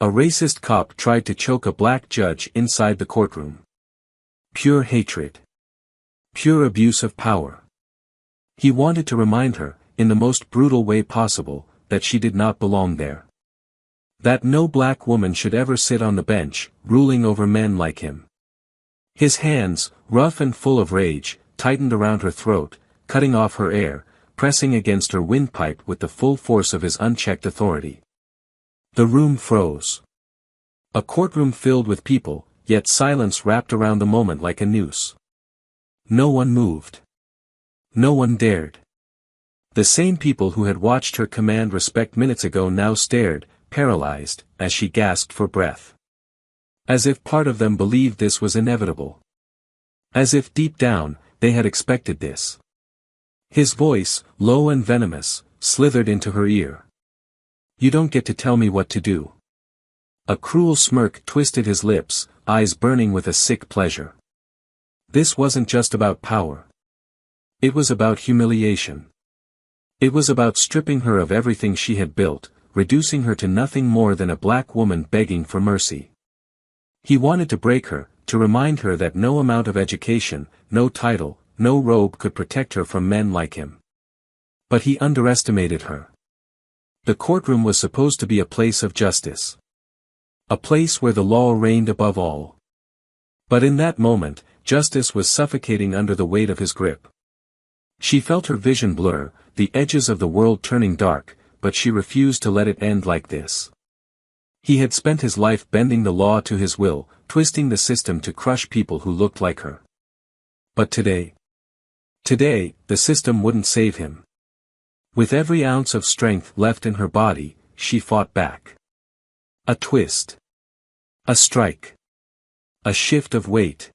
A racist cop tried to choke a black judge inside the courtroom. Pure hatred. Pure abuse of power. He wanted to remind her, in the most brutal way possible, that she did not belong there. That no black woman should ever sit on the bench, ruling over men like him. His hands, rough and full of rage, tightened around her throat, cutting off her air, pressing against her windpipe with the full force of his unchecked authority. The room froze. A courtroom filled with people, yet silence wrapped around the moment like a noose. No one moved. No one dared. The same people who had watched her command respect minutes ago now stared, paralyzed, as she gasped for breath. As if part of them believed this was inevitable. As if deep down, they had expected this. His voice, low and venomous, slithered into her ear. "You don't get to tell me what to do." A cruel smirk twisted his lips, eyes burning with a sick pleasure. This wasn't just about power. It was about humiliation. It was about stripping her of everything she had built, reducing her to nothing more than a black woman begging for mercy. He wanted to break her, to remind her that no amount of education, no title, no robe could protect her from men like him. But he underestimated her. The courtroom was supposed to be a place of justice. A place where the law reigned above all. But in that moment, justice was suffocating under the weight of his grip. She felt her vision blur, the edges of the world turning dark, but she refused to let it end like this. He had spent his life bending the law to his will, twisting the system to crush people who looked like her. But today, the system wouldn't save him. With every ounce of strength left in her body, she fought back. A twist. A strike. A shift of weight.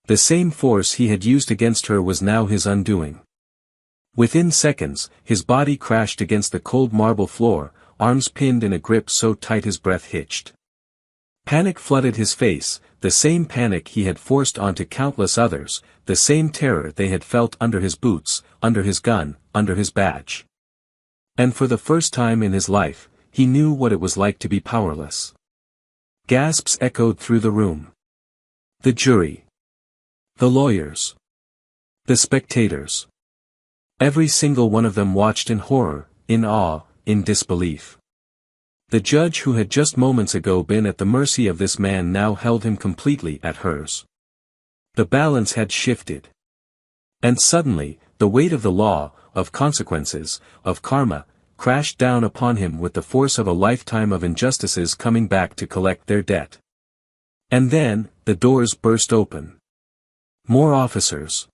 The same force he had used against her was now his undoing. Within seconds, his body crashed against the cold marble floor, arms pinned in a grip so tight his breath hitched. Panic flooded his face, the same panic he had forced onto countless others, the same terror they had felt under his boots, under his gun, under his badge. And for the first time in his life, he knew what it was like to be powerless. Gasps echoed through the room. The jury. The lawyers. The spectators. Every single one of them watched in horror, in awe, in disbelief. The judge who had just moments ago been at the mercy of this man now held him completely at hers. The balance had shifted. And suddenly, the weight of the law, of consequences, of karma, crashed down upon him with the force of a lifetime of injustices coming back to collect their debt. And then, the doors burst open. More officers.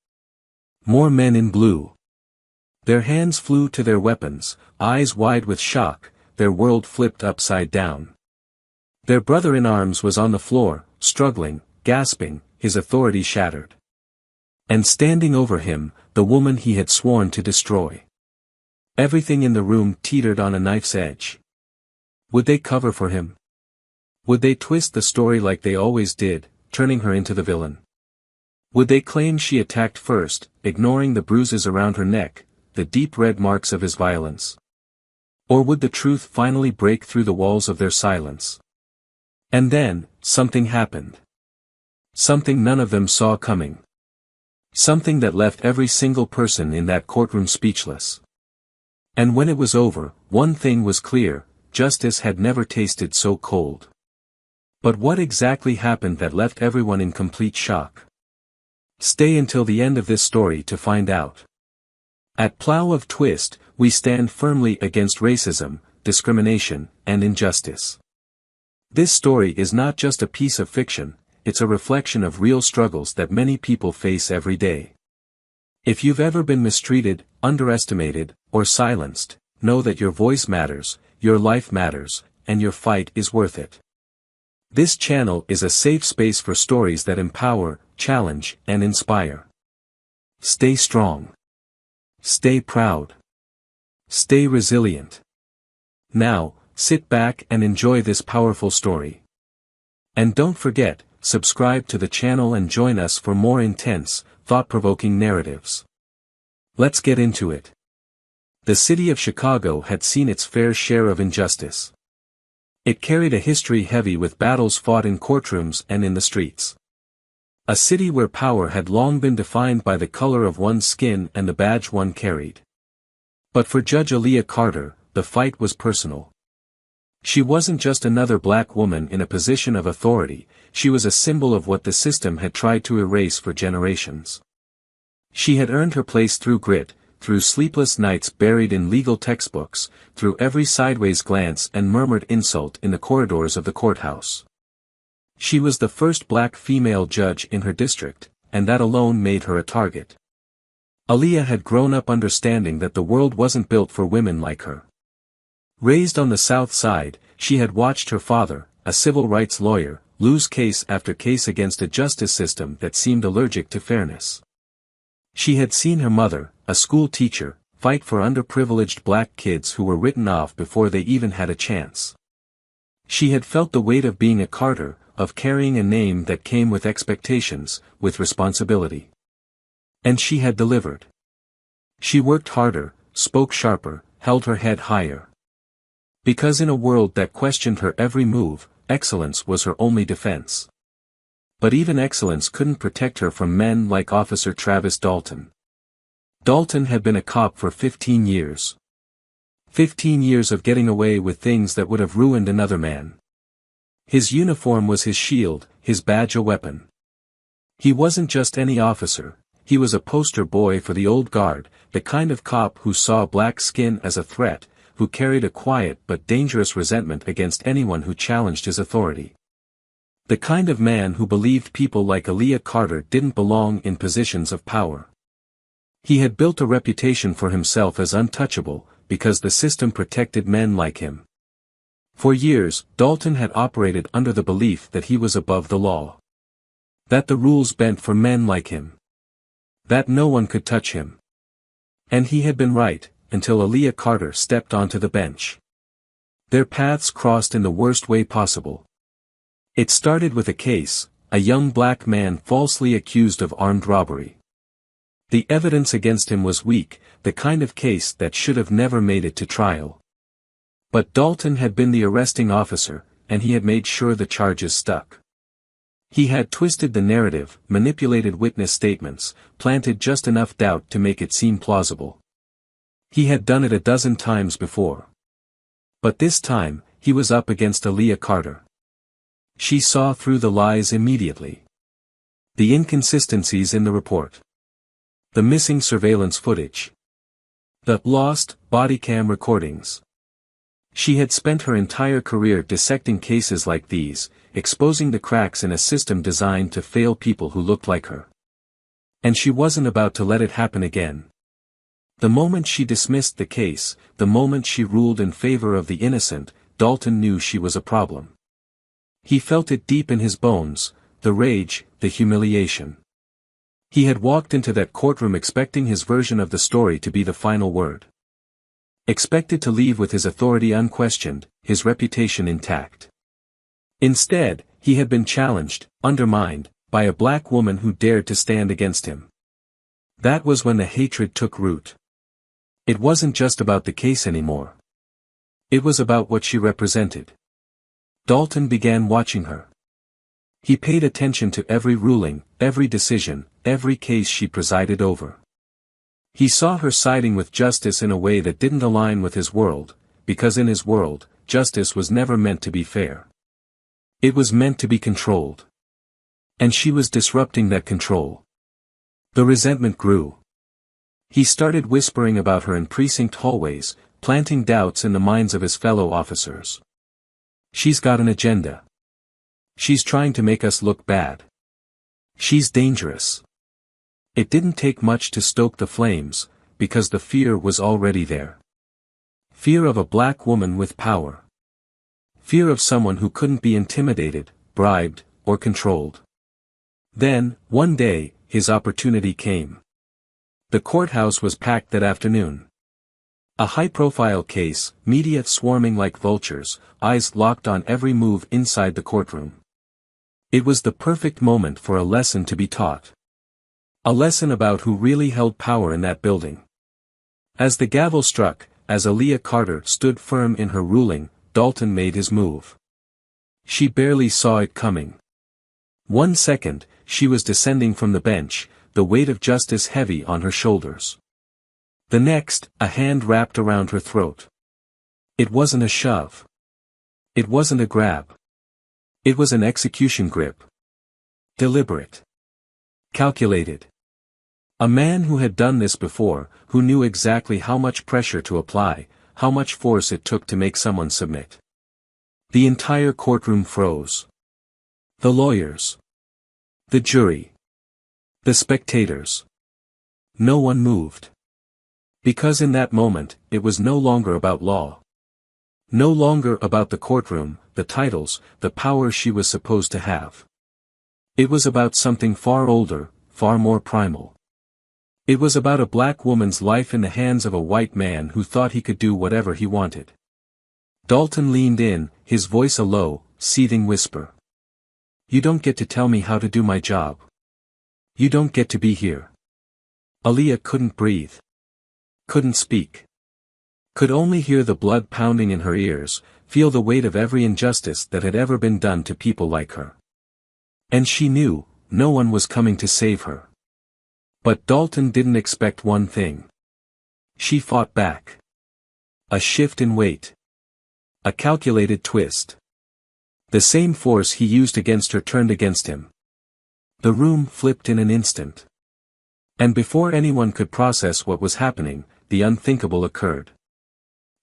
More men in blue. Their hands flew to their weapons, eyes wide with shock, their world flipped upside down. Their brother in arms was on the floor, struggling, gasping, his authority shattered. And standing over him, the woman he had sworn to destroy. Everything in the room teetered on a knife's edge. Would they cover for him? Would they twist the story like they always did, turning her into the villain? Would they claim she attacked first, ignoring the bruises around her neck, the deep red marks of his violence? Or would the truth finally break through the walls of their silence? And then, something happened. Something none of them saw coming. Something that left every single person in that courtroom speechless. And when it was over, one thing was clear, justice had never tasted so cold. But what exactly happened that left everyone in complete shock? Stay until the end of this story to find out. At Plough of Twist, we stand firmly against racism, discrimination, and injustice. This story is not just a piece of fiction, it's a reflection of real struggles that many people face every day. If you've ever been mistreated, underestimated, or silenced, know that your voice matters, your life matters, and your fight is worth it. This channel is a safe space for stories that empower, challenge, and inspire. Stay strong. Stay proud. Stay resilient. Now, sit back and enjoy this powerful story. And don't forget, subscribe to the channel and join us for more intense, thought-provoking narratives. Let's get into it. The city of Chicago had seen its fair share of injustice. It carried a history heavy with battles fought in courtrooms and in the streets. A city where power had long been defined by the color of one's skin and the badge one carried. But for Judge Aaliyah Carter, the fight was personal. She wasn't just another black woman in a position of authority, she was a symbol of what the system had tried to erase for generations. She had earned her place through grit, through sleepless nights buried in legal textbooks, through every sideways glance and murmured insult in the corridors of the courthouse. She was the first black female judge in her district, and that alone made her a target. Aaliyah had grown up understanding that the world wasn't built for women like her. Raised on the South Side, she had watched her father, a civil rights lawyer, lose case after case against a justice system that seemed allergic to fairness. She had seen her mother, a school teacher, fight for underprivileged black kids who were written off before they even had a chance. She had felt the weight of being a Carter, of carrying a name that came with expectations, with responsibility. And she had delivered. She worked harder, spoke sharper, held her head higher. Because in a world that questioned her every move, excellence was her only defense. But even excellence couldn't protect her from men like Officer Travis Dalton. Dalton had been a cop for 15 years. 15 years of getting away with things that would have ruined another man. His uniform was his shield, his badge a weapon. He wasn't just any officer, he was a poster boy for the old guard, the kind of cop who saw black skin as a threat, who carried a quiet but dangerous resentment against anyone who challenged his authority. The kind of man who believed people like Aaliyah Carter didn't belong in positions of power. He had built a reputation for himself as untouchable, because the system protected men like him. For years, Dalton had operated under the belief that he was above the law. That the rules bent for men like him. That no one could touch him. And he had been right, until Aaliyah Carter stepped onto the bench. Their paths crossed in the worst way possible. It started with a case, a young black man falsely accused of armed robbery. The evidence against him was weak, the kind of case that should have never made it to trial. But Dalton had been the arresting officer, and he had made sure the charges stuck. He had twisted the narrative, manipulated witness statements, planted just enough doubt to make it seem plausible. He had done it a dozen times before. But this time, he was up against Aaliyah Carter. She saw through the lies immediately. The inconsistencies in the report. The missing surveillance footage. The lost bodycam recordings. She had spent her entire career dissecting cases like these, exposing the cracks in a system designed to fail people who looked like her. And she wasn't about to let it happen again. The moment she dismissed the case, the moment she ruled in favor of the innocent, Dalton knew she was a problem. He felt it deep in his bones, the rage, the humiliation. He had walked into that courtroom expecting his version of the story to be the final word. Expected to leave with his authority unquestioned, his reputation intact. Instead, he had been challenged, undermined, by a black woman who dared to stand against him. That was when the hatred took root. It wasn't just about the case anymore. It was about what she represented. Dalton began watching her. He paid attention to every ruling, every decision, every case she presided over. He saw her siding with justice in a way that didn't align with his world, because in his world, justice was never meant to be fair. It was meant to be controlled. And she was disrupting that control. The resentment grew. He started whispering about her in precinct hallways, planting doubts in the minds of his fellow officers. She's got an agenda. She's trying to make us look bad. She's dangerous. It didn't take much to stoke the flames, because the fear was already there. Fear of a black woman with power. Fear of someone who couldn't be intimidated, bribed, or controlled. Then, one day, his opportunity came. The courthouse was packed that afternoon. A high-profile case, media swarming like vultures, eyes locked on every move inside the courtroom. It was the perfect moment for a lesson to be taught. A lesson about who really held power in that building. As the gavel struck, as Aaliyah Carter stood firm in her ruling, Dalton made his move. She barely saw it coming. 1 second, she was descending from the bench, the weight of justice heavy on her shoulders. The next, a hand wrapped around her throat. It wasn't a shove. It wasn't a grab. It was an execution grip. Deliberate. Calculated. A man who had done this before, who knew exactly how much pressure to apply, how much force it took to make someone submit. The entire courtroom froze. The lawyers. The jury. The spectators. No one moved. Because in that moment, it was no longer about law. No longer about the courtroom, the titles, the power she was supposed to have. It was about something far older, far more primal. It was about a black woman's life in the hands of a white man who thought he could do whatever he wanted. Dalton leaned in, his voice a low, seething whisper. You don't get to tell me how to do my job. You don't get to be here. Aaliyah couldn't breathe. Couldn't speak. Could only hear the blood pounding in her ears, feel the weight of every injustice that had ever been done to people like her. And she knew, no one was coming to save her. But Dalton didn't expect one thing. She fought back. A shift in weight. A calculated twist. The same force he used against her turned against him. The room flipped in an instant. And before anyone could process what was happening, the unthinkable occurred.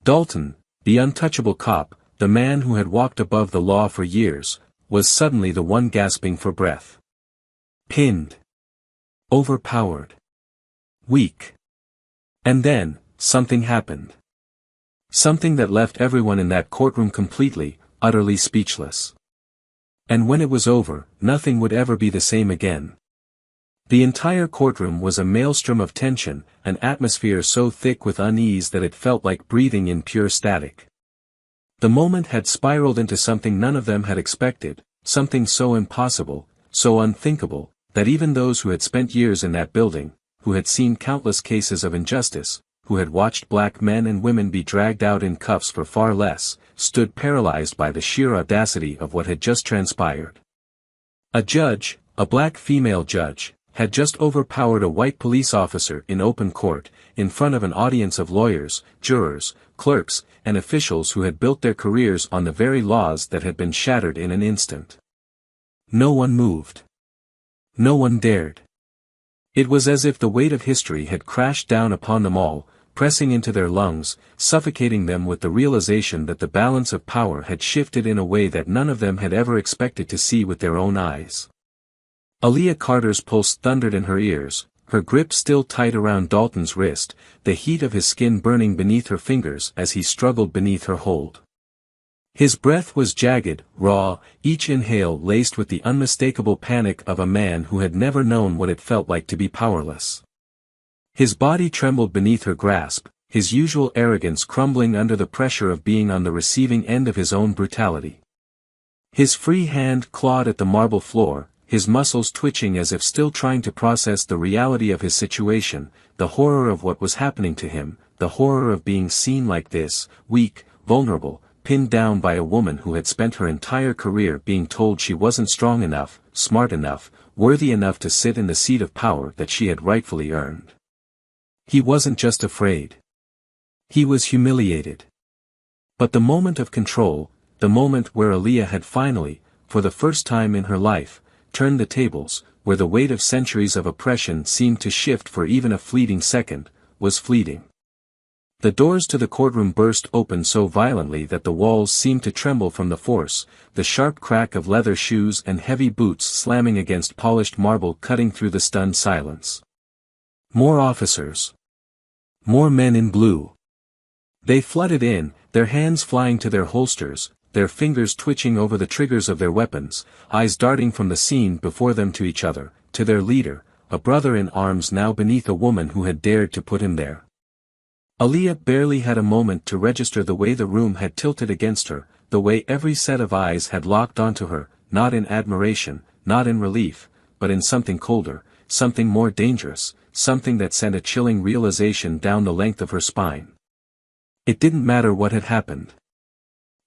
Dalton, the untouchable cop, the man who had walked above the law for years, was suddenly the one gasping for breath. Pinned. Overpowered. Weak. And then, something happened. Something that left everyone in that courtroom completely, utterly speechless. And when it was over, nothing would ever be the same again. The entire courtroom was a maelstrom of tension, an atmosphere so thick with unease that it felt like breathing in pure static. The moment had spiraled into something none of them had expected, something so impossible, so unthinkable, that even those who had spent years in that building, who had seen countless cases of injustice, who had watched black men and women be dragged out in cuffs for far less, stood paralyzed by the sheer audacity of what had just transpired. A judge, a black female judge, had just overpowered a white police officer in open court, in front of an audience of lawyers, jurors, clerks, and officials who had built their careers on the very laws that had been shattered in an instant. No one moved. No one dared. It was as if the weight of history had crashed down upon them all, pressing into their lungs, suffocating them with the realization that the balance of power had shifted in a way that none of them had ever expected to see with their own eyes. Aaliyah Carter's pulse thundered in her ears, her grip still tight around Dalton's wrist, the heat of his skin burning beneath her fingers as he struggled beneath her hold. His breath was jagged, raw, each inhale laced with the unmistakable panic of a man who had never known what it felt like to be powerless. His body trembled beneath her grasp, his usual arrogance crumbling under the pressure of being on the receiving end of his own brutality. His free hand clawed at the marble floor, his muscles twitching as if still trying to process the reality of his situation, the horror of what was happening to him, the horror of being seen like this, weak, vulnerable, pinned down by a woman who had spent her entire career being told she wasn't strong enough, smart enough, worthy enough to sit in the seat of power that she had rightfully earned. He wasn't just afraid. He was humiliated. But the moment of control, the moment where Aaliyah had finally, for the first time in her life, turned the tables, where the weight of centuries of oppression seemed to shift for even a fleeting second, was fleeting. The doors to the courtroom burst open so violently that the walls seemed to tremble from the force, the sharp crack of leather shoes and heavy boots slamming against polished marble cutting through the stunned silence. More officers. More men in blue. They flooded in, their hands flying to their holsters, their fingers twitching over the triggers of their weapons, eyes darting from the scene before them to each other, to their leader, a brother in arms now beneath a woman who had dared to put him there. Aaliyah barely had a moment to register the way the room had tilted against her, the way every set of eyes had locked onto her, not in admiration, not in relief, but in something colder, something more dangerous, something that sent a chilling realization down the length of her spine. It didn't matter what had happened.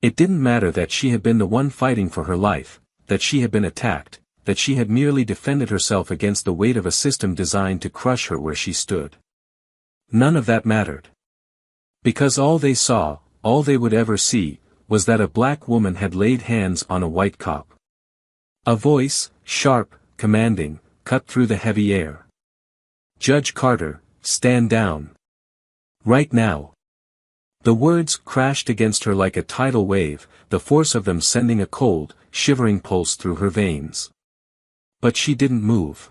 It didn't matter that she had been the one fighting for her life, that she had been attacked, that she had merely defended herself against the weight of a system designed to crush her where she stood. None of that mattered. Because all they saw, all they would ever see, was that a black woman had laid hands on a white cop. A voice, sharp, commanding, cut through the heavy air. "Judge Carter, stand down. Right now." The words crashed against her like a tidal wave, the force of them sending a cold, shivering pulse through her veins. But she didn't move.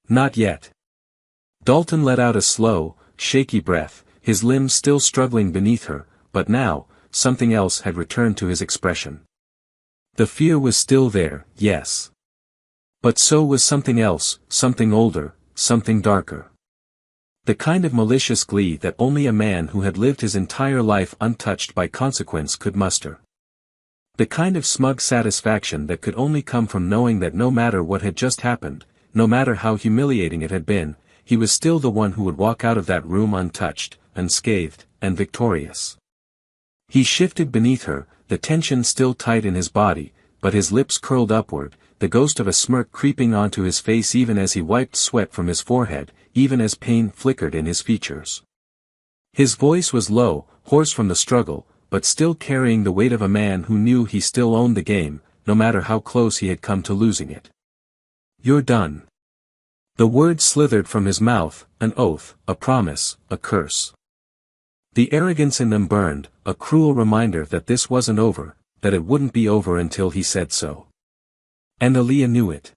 Not yet. Dalton let out a slow, shaky breath, his limbs still struggling beneath her, but now, something else had returned to his expression. The fear was still there, yes. But so was something else, something older, something darker. The kind of malicious glee that only a man who had lived his entire life untouched by consequence could muster. The kind of smug satisfaction that could only come from knowing that no matter what had just happened, no matter how humiliating it had been, he was still the one who would walk out of that room untouched, unscathed, and victorious. He shifted beneath her, the tension still tight in his body, but his lips curled upward, the ghost of a smirk creeping onto his face even as he wiped sweat from his forehead, even as pain flickered in his features. His voice was low, hoarse from the struggle, but still carrying the weight of a man who knew he still owned the game, no matter how close he had come to losing it. "You're done." The words slithered from his mouth, an oath, a promise, a curse. The arrogance in them burned, a cruel reminder that this wasn't over, that it wouldn't be over until he said so. And Aaliyah knew it.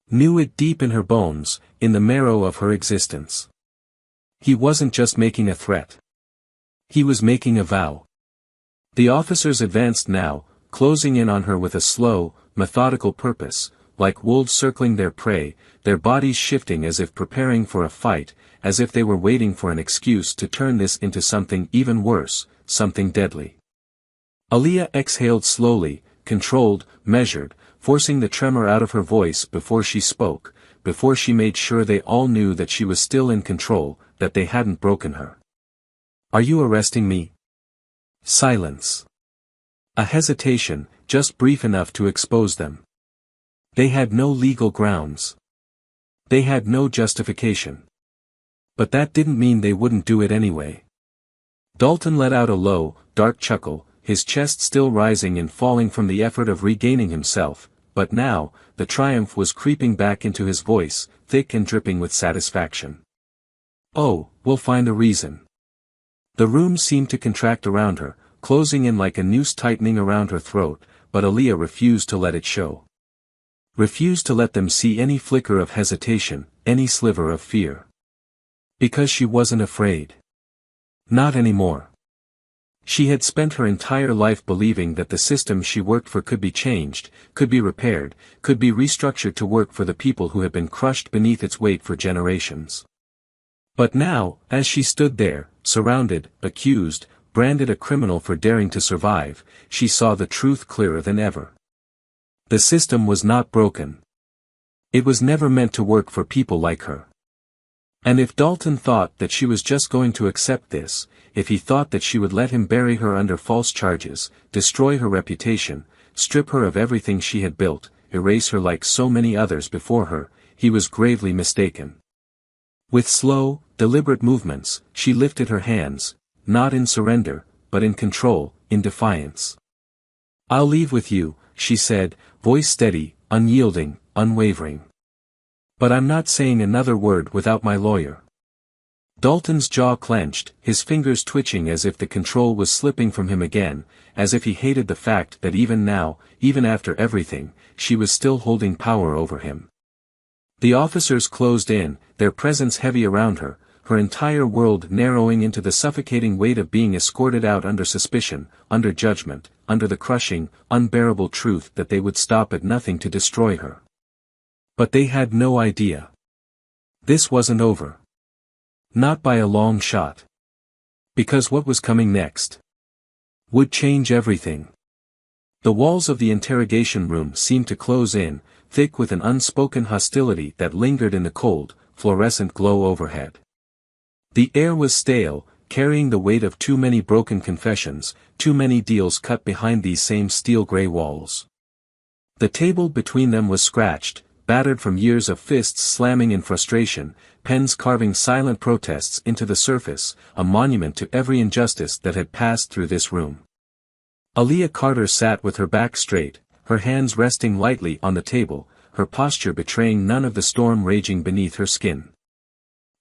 Knew it deep in her bones, in the marrow of her existence. He wasn't just making a threat. He was making a vow. The officers advanced now, closing in on her with a slow, methodical purpose, like wolves circling their prey, their bodies shifting as if preparing for a fight, as if they were waiting for an excuse to turn this into something even worse, something deadly. Aaliyah exhaled slowly, controlled, measured, forcing the tremor out of her voice before she spoke, before she made sure they all knew that she was still in control, that they hadn't broken her. "Are you arresting me?" Silence. A hesitation, just brief enough to expose them. They had no legal grounds. They had no justification. But that didn't mean they wouldn't do it anyway. Dalton let out a low, dark chuckle, his chest still rising and falling from the effort of regaining himself, but now, the triumph was creeping back into his voice, thick and dripping with satisfaction. "Oh, we'll find a reason." The room seemed to contract around her, closing in like a noose tightening around her throat, but Aaliyah refused to let it show. Refused to let them see any flicker of hesitation, any sliver of fear. Because she wasn't afraid. Not anymore. She had spent her entire life believing that the system she worked for could be changed, could be repaired, could be restructured to work for the people who had been crushed beneath its weight for generations. But now, as she stood there, surrounded, accused, branded a criminal for daring to survive, she saw the truth clearer than ever. The system was not broken. It was never meant to work for people like her. And if Dalton thought that she was just going to accept this, if he thought that she would let him bury her under false charges, destroy her reputation, strip her of everything she had built, erase her like so many others before her, he was gravely mistaken. With slow, deliberate movements, she lifted her hands, not in surrender, but in control, in defiance. "I'll leave with you," she said, voice steady, unyielding, unwavering. "But I'm not saying another word without my lawyer." Dalton's jaw clenched, his fingers twitching as if the control was slipping from him again, as if he hated the fact that even now, even after everything, she was still holding power over him. The officers closed in, their presence heavy around her, her entire world narrowing into the suffocating weight of being escorted out under suspicion, under judgment, under the crushing, unbearable truth that they would stop at nothing to destroy her. But they had no idea. This wasn't over. Not by a long shot. Because what was coming next would change everything. The walls of the interrogation room seemed to close in, thick with an unspoken hostility that lingered in the cold, fluorescent glow overhead. The air was stale, carrying the weight of too many broken confessions, too many deals cut behind these same steel-gray walls. The table between them was scratched, battered from years of fists slamming in frustration, pens carving silent protests into the surface, a monument to every injustice that had passed through this room. Aaliyah Carter sat with her back straight, her hands resting lightly on the table, her posture betraying none of the storm raging beneath her skin.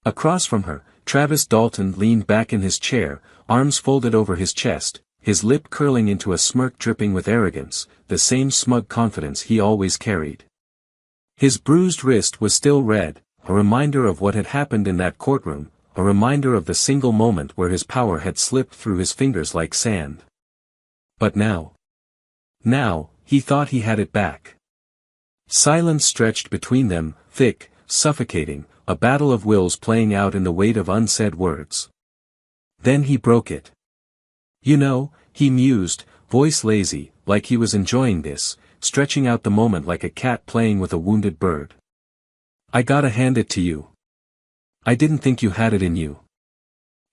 Across from her, Travis Dalton leaned back in his chair, arms folded over his chest, his lip curling into a smirk dripping with arrogance, the same smug confidence he always carried. His bruised wrist was still red, a reminder of what had happened in that courtroom, a reminder of the single moment where his power had slipped through his fingers like sand. But now, he thought he had it back. Silence stretched between them, thick, suffocating, a battle of wills playing out in the weight of unsaid words. Then he broke it. You know, he mused, voice lazy, like he was enjoying this, stretching out the moment like a cat playing with a wounded bird. I gotta hand it to you. I didn't think you had it in you.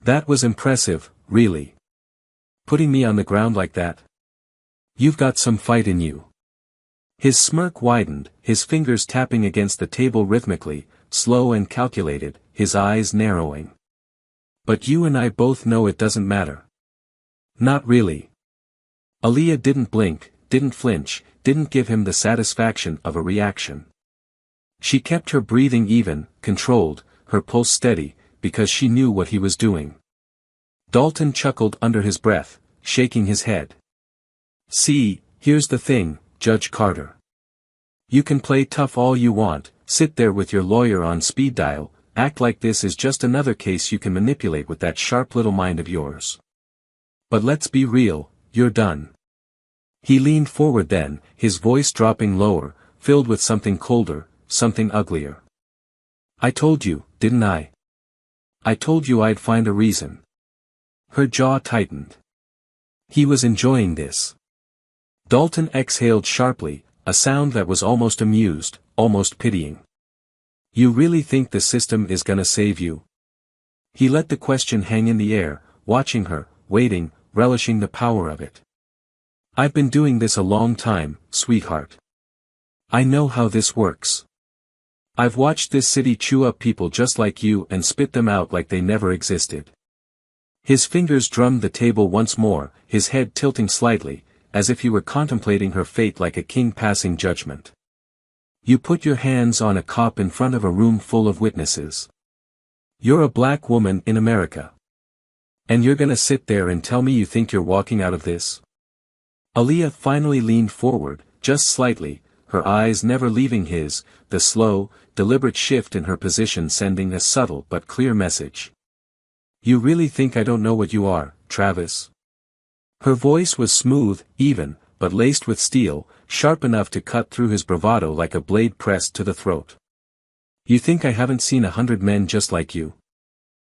That was impressive, really. Putting me on the ground like that. You've got some fight in you. His smirk widened, his fingers tapping against the table rhythmically, slow and calculated, his eyes narrowing. But you and I both know it doesn't matter. Not really. Aaliyah didn't blink, didn't flinch, didn't give him the satisfaction of a reaction. She kept her breathing even, controlled, her pulse steady, because she knew what he was doing. Dalton chuckled under his breath, shaking his head. See, here's the thing, Judge Carter. You can play tough all you want, sit there with your lawyer on speed dial, act like this is just another case you can manipulate with that sharp little mind of yours. But let's be real, you're done. He leaned forward then, his voice dropping lower, filled with something colder, something uglier. I told you, didn't I? I told you I'd find a reason. Her jaw tightened. He was enjoying this. Dalton exhaled sharply, a sound that was almost amused, almost pitying. You really think the system is gonna save you? He let the question hang in the air, watching her, waiting, relishing the power of it. I've been doing this a long time, sweetheart. I know how this works. I've watched this city chew up people just like you and spit them out like they never existed. His fingers drummed the table once more, his head tilting slightly, as if he were contemplating her fate like a king passing judgment. You put your hands on a cop in front of a room full of witnesses. You're a black woman in America. And you're gonna sit there and tell me you think you're walking out of this? Aaliyah finally leaned forward, just slightly, her eyes never leaving his, the slow, deliberate shift in her position sending a subtle but clear message. You really think I don't know what you are, Travis? Her voice was smooth, even, but laced with steel, sharp enough to cut through his bravado like a blade pressed to the throat. You think I haven't seen 100 men just like you?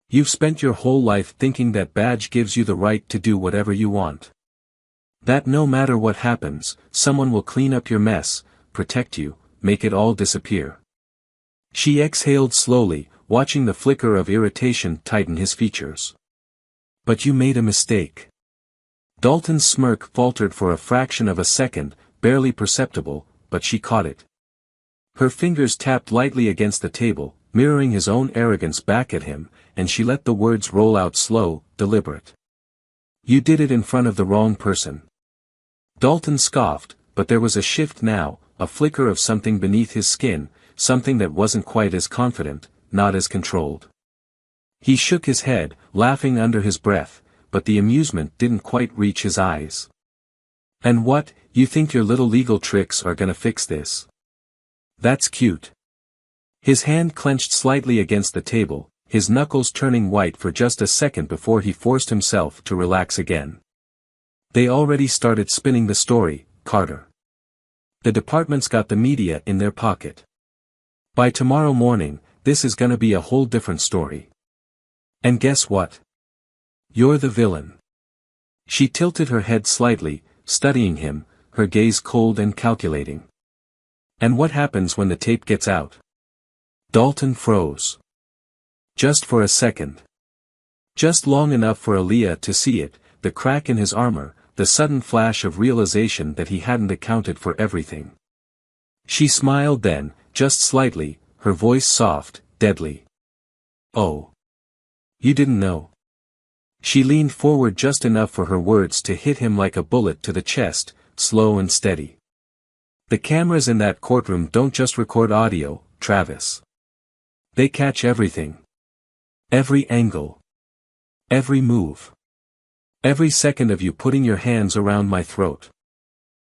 You've spent your whole life thinking that badge gives you the right to do whatever you want. That no matter what happens, someone will clean up your mess, protect you, make it all disappear. She exhaled slowly, watching the flicker of irritation tighten his features. But you made a mistake. Dalton's smirk faltered for a fraction of a second, barely perceptible, but she caught it. Her fingers tapped lightly against the table, mirroring his own arrogance back at him, and she let the words roll out slow, deliberate. You did it in front of the wrong person. Dalton scoffed, but there was a shift now, a flicker of something beneath his skin, something that wasn't quite as confident, not as controlled. He shook his head, laughing under his breath, but the amusement didn't quite reach his eyes. And what, you think your little legal tricks are gonna fix this? That's cute. His hand clenched slightly against the table, his knuckles turning white for just a second before he forced himself to relax again. They already started spinning the story, Carter. The department's got the media in their pocket. By tomorrow morning, this is gonna be a whole different story. And guess what? You're the villain. She tilted her head slightly, studying him, her gaze cold and calculating. And what happens when the tape gets out? Dalton froze. Just for a second. Just long enough for Aaliyah to see it, the crack in his armor, the sudden flash of realization that he hadn't accounted for everything. She smiled then, just slightly, her voice soft, deadly. "Oh. You didn't know?" She leaned forward just enough for her words to hit him like a bullet to the chest, slow and steady. "The cameras in that courtroom don't just record audio, Travis. They catch everything. Every angle. Every move. Every second of you putting your hands around my throat."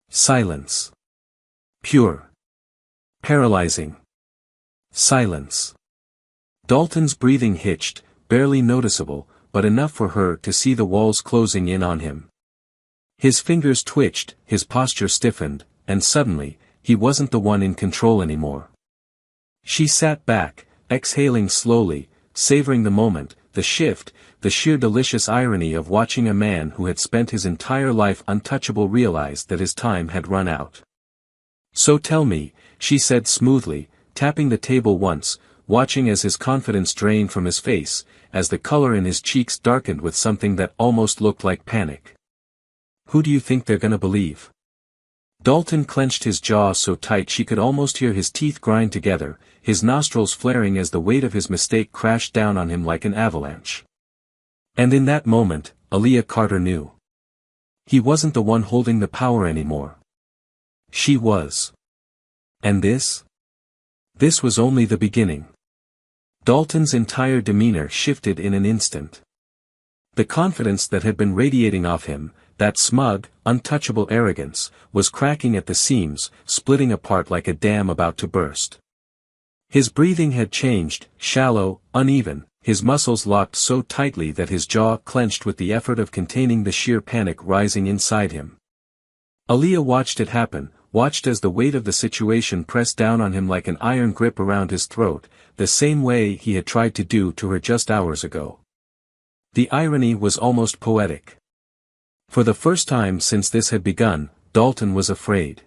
Silence. Pure. Paralyzing. Silence. Dalton's breathing hitched, barely noticeable, but enough for her to see the walls closing in on him. His fingers twitched, his posture stiffened, and suddenly, he wasn't the one in control anymore. She sat back, exhaling slowly, savoring the moment, the shift, the sheer delicious irony of watching a man who had spent his entire life untouchable realize that his time had run out. "So tell me," she said smoothly, tapping the table once, watching as his confidence drained from his face, as the color in his cheeks darkened with something that almost looked like panic. "Who do you think they're gonna believe?" Dalton clenched his jaw so tight she could almost hear his teeth grind together, his nostrils flaring as the weight of his mistake crashed down on him like an avalanche. And in that moment, Aaliyah Carter knew. He wasn't the one holding the power anymore. She was. And this? This was only the beginning. Dalton's entire demeanor shifted in an instant. The confidence that had been radiating off him, that smug, untouchable arrogance, was cracking at the seams, splitting apart like a dam about to burst. His breathing had changed, shallow, uneven, his muscles locked so tightly that his jaw clenched with the effort of containing the sheer panic rising inside him. Aaliyah watched it happen, watched as the weight of the situation pressed down on him like an iron grip around his throat, the same way he had tried to do to her just hours ago. The irony was almost poetic. For the first time since this had begun, Dalton was afraid.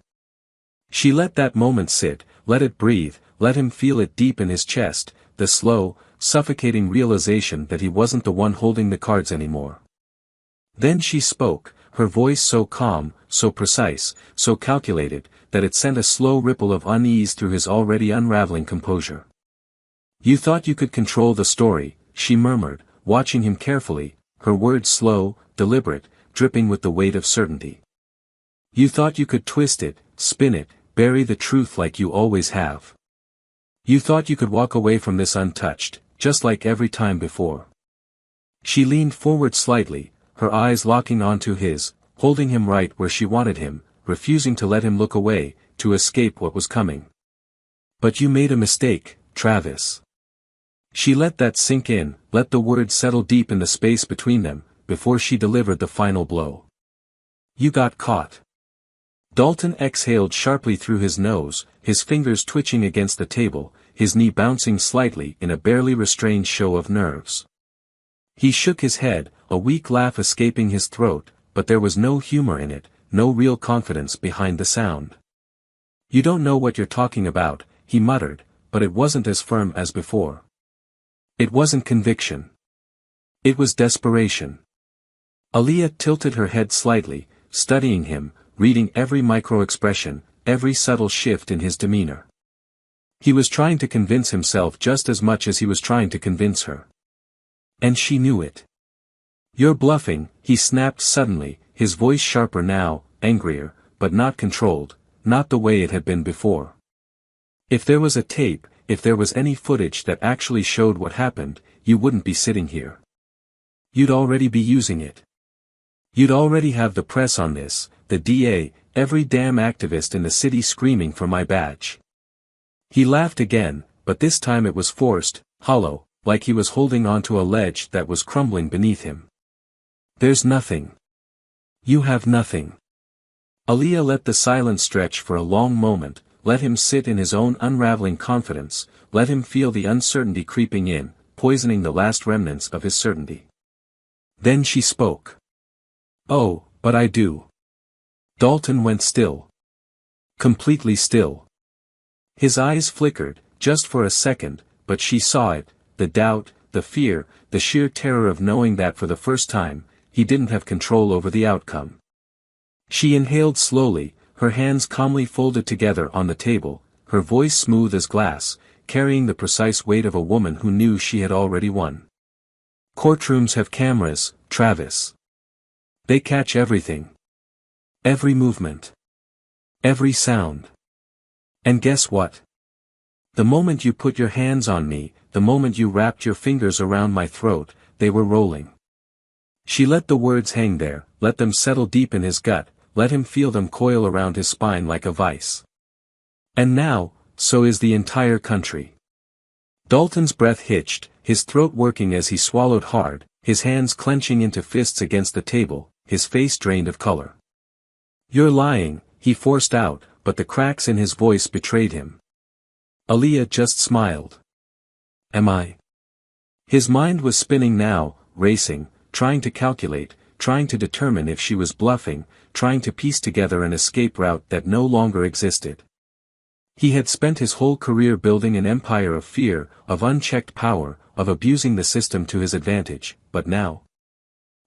She let that moment sit, let it breathe, let him feel it deep in his chest, the slow, suffocating realization that he wasn't the one holding the cards anymore. Then she spoke, her voice so calm, so precise, so calculated, that it sent a slow ripple of unease through his already unraveling composure. "You thought you could control the story," she murmured, watching him carefully, her words slow, deliberate, dripping with the weight of certainty. "You thought you could twist it, spin it, bury the truth like you always have. You thought you could walk away from this untouched, just like every time before." She leaned forward slightly, her eyes locking onto his, holding him right where she wanted him, refusing to let him look away, to escape what was coming. "But you made a mistake, Travis." She let that sink in, let the words settle deep in the space between them, before she delivered the final blow. "You got caught." Dalton exhaled sharply through his nose, his fingers twitching against the table, his knee bouncing slightly in a barely restrained show of nerves. He shook his head, a weak laugh escaping his throat, but there was no humor in it, no real confidence behind the sound. "You don't know what you're talking about," he muttered, but it wasn't as firm as before. It wasn't conviction. It was desperation. Aaliyah tilted her head slightly, studying him, reading every micro-expression, every subtle shift in his demeanor. He was trying to convince himself just as much as he was trying to convince her. And she knew it. "You're bluffing," he snapped suddenly, his voice sharper now, angrier, but not controlled, not the way it had been before. "If there was a tape, if there was any footage that actually showed what happened, you wouldn't be sitting here. You'd already be using it. You'd already have the press on this, the DA, every damn activist in the city screaming for my badge." He laughed again, but this time it was forced, hollow, like he was holding onto a ledge that was crumbling beneath him. "There's nothing. You have nothing." Aaliyah let the silence stretch for a long moment, let him sit in his own unraveling confidence, let him feel the uncertainty creeping in, poisoning the last remnants of his certainty. Then she spoke. "Oh, but I do." Dalton went still. Completely still. His eyes flickered, just for a second, but she saw it, the doubt, the fear, the sheer terror of knowing that for the first time, he didn't have control over the outcome. She inhaled slowly, her hands calmly folded together on the table, her voice smooth as glass, carrying the precise weight of a woman who knew she had already won. Courtrooms have cameras, Travis. They catch everything. Every movement. Every sound. And guess what? The moment you put your hands on me, the moment you wrapped your fingers around my throat, they were rolling. She let the words hang there, let them settle deep in his gut, let him feel them coil around his spine like a vice. And now, so is the entire country. Dalton's breath hitched, his throat working as he swallowed hard, his hands clenching into fists against the table, his face drained of color. "You're lying," he forced out, but the cracks in his voice betrayed him. Aaliyah just smiled. "Am I?" His mind was spinning now, racing, trying to calculate, trying to determine if she was bluffing, trying to piece together an escape route that no longer existed. He had spent his whole career building an empire of fear, of unchecked power, of abusing the system to his advantage, but now?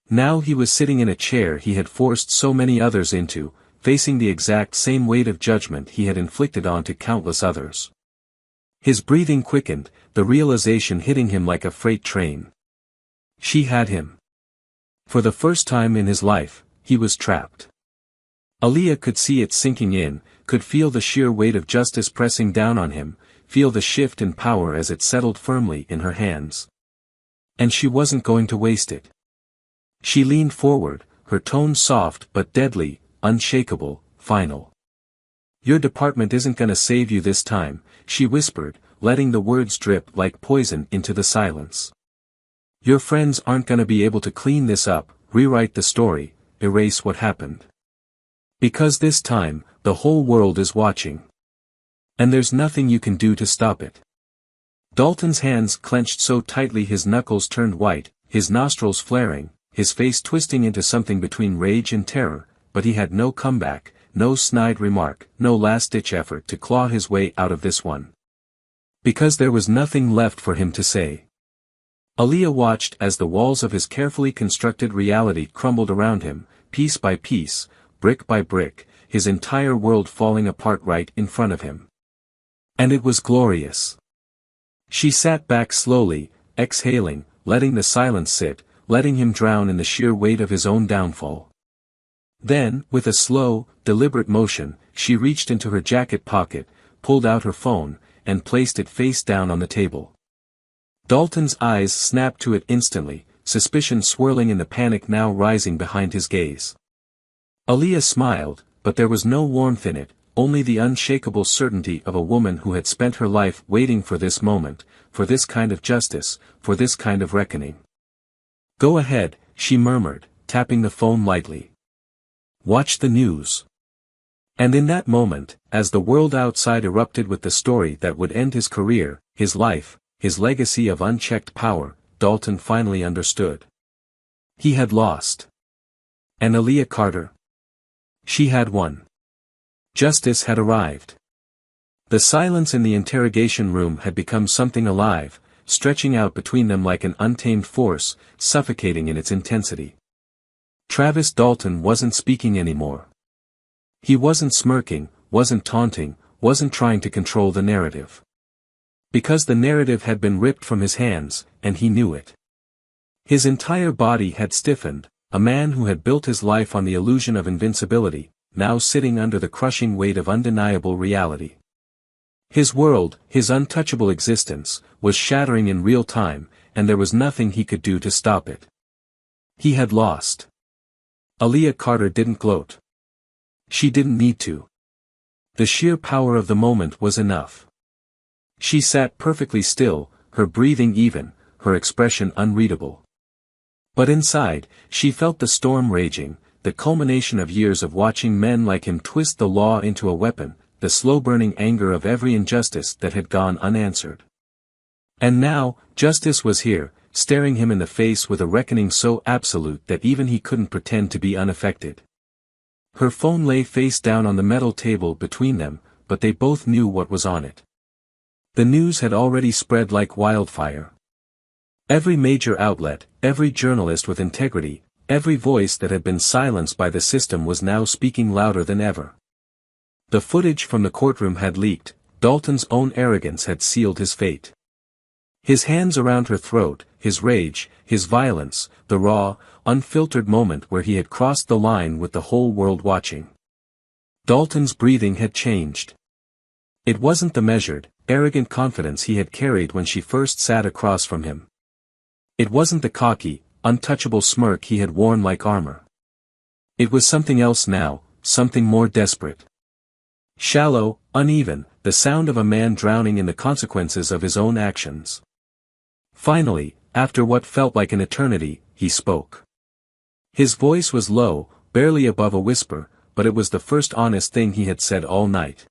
Now he was sitting in a chair he had forced so many others into, facing the exact same weight of judgment he had inflicted onto countless others. His breathing quickened, the realization hitting him like a freight train. She had him. For the first time in his life, he was trapped. Aaliyah could see it sinking in, could feel the sheer weight of justice pressing down on him, feel the shift in power as it settled firmly in her hands. And she wasn't going to waste it. She leaned forward, her tone soft but deadly, unshakable, final. "Your department isn't gonna save you this time," she whispered, letting the words drip like poison into the silence. "Your friends aren't gonna be able to clean this up, rewrite the story, erase what happened. Because this time, the whole world is watching. And there's nothing you can do to stop it." Dalton's hands clenched so tightly his knuckles turned white, his nostrils flaring, his face twisting into something between rage and terror, but he had no comeback, no snide remark, no last-ditch effort to claw his way out of this one. Because there was nothing left for him to say. Aaliyah watched as the walls of his carefully constructed reality crumbled around him, piece by piece, brick by brick, his entire world falling apart right in front of him. And it was glorious. She sat back slowly, exhaling, letting the silence sit, letting him drown in the sheer weight of his own downfall. Then, with a slow, deliberate motion, she reached into her jacket pocket, pulled out her phone, and placed it face down on the table. Dalton's eyes snapped to it instantly, suspicion swirling in the panic now rising behind his gaze. Aaliyah smiled, but there was no warmth in it, only the unshakable certainty of a woman who had spent her life waiting for this moment, for this kind of justice, for this kind of reckoning. "Go ahead," she murmured, tapping the phone lightly. "Watch the news." And in that moment, as the world outside erupted with the story that would end his career, his life, his legacy of unchecked power, Dalton finally understood. He had lost. And Aaliyah Carter? She had won. Justice had arrived. The silence in the interrogation room had become something alive, stretching out between them like an untamed force, suffocating in its intensity. Travis Dalton wasn't speaking anymore. He wasn't smirking, wasn't taunting, wasn't trying to control the narrative. Because the narrative had been ripped from his hands, and he knew it. His entire body had stiffened, a man who had built his life on the illusion of invincibility, now sitting under the crushing weight of undeniable reality. His world, his untouchable existence, was shattering in real time, and there was nothing he could do to stop it. He had lost. Aaliyah Carter didn't gloat. She didn't need to. The sheer power of the moment was enough. She sat perfectly still, her breathing even, her expression unreadable. But inside, she felt the storm raging, the culmination of years of watching men like him twist the law into a weapon, the slow-burning anger of every injustice that had gone unanswered. And now, justice was here, staring him in the face with a reckoning so absolute that even he couldn't pretend to be unaffected. Her phone lay face down on the metal table between them, but they both knew what was on it. The news had already spread like wildfire. Every major outlet, every journalist with integrity, every voice that had been silenced by the system was now speaking louder than ever. The footage from the courtroom had leaked. Dalton's own arrogance had sealed his fate. His hands around her throat, his rage, his violence, the raw, unfiltered moment where he had crossed the line with the whole world watching. Dalton's breathing had changed. It wasn't the measured, arrogant confidence he had carried when she first sat across from him. It wasn't the cocky, untouchable smirk he had worn like armor. It was something else now, something more desperate. Shallow, uneven, the sound of a man drowning in the consequences of his own actions. Finally, after what felt like an eternity, he spoke. His voice was low, barely above a whisper, but it was the first honest thing he had said all night.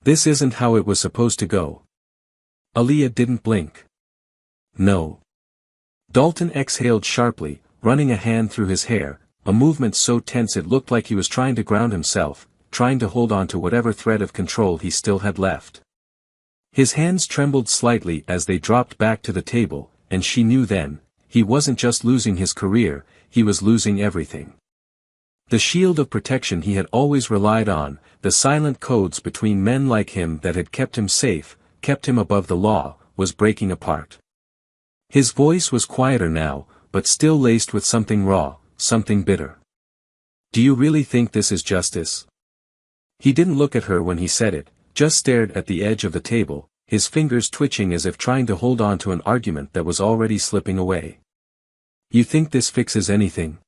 This isn't how it was supposed to go. Aaliyah didn't blink. No. Dalton exhaled sharply, running a hand through his hair, a movement so tense it looked like he was trying to ground himself, trying to hold on to whatever thread of control he still had left. His hands trembled slightly as they dropped back to the table, and she knew then, he wasn't just losing his career, he was losing everything. The shield of protection he had always relied on, the silent codes between men like him that had kept him safe, kept him above the law, was breaking apart. His voice was quieter now, but still laced with something raw, something bitter. Do you really think this is justice? He didn't look at her when he said it, just stared at the edge of the table, his fingers twitching as if trying to hold on to an argument that was already slipping away. You think this fixes anything?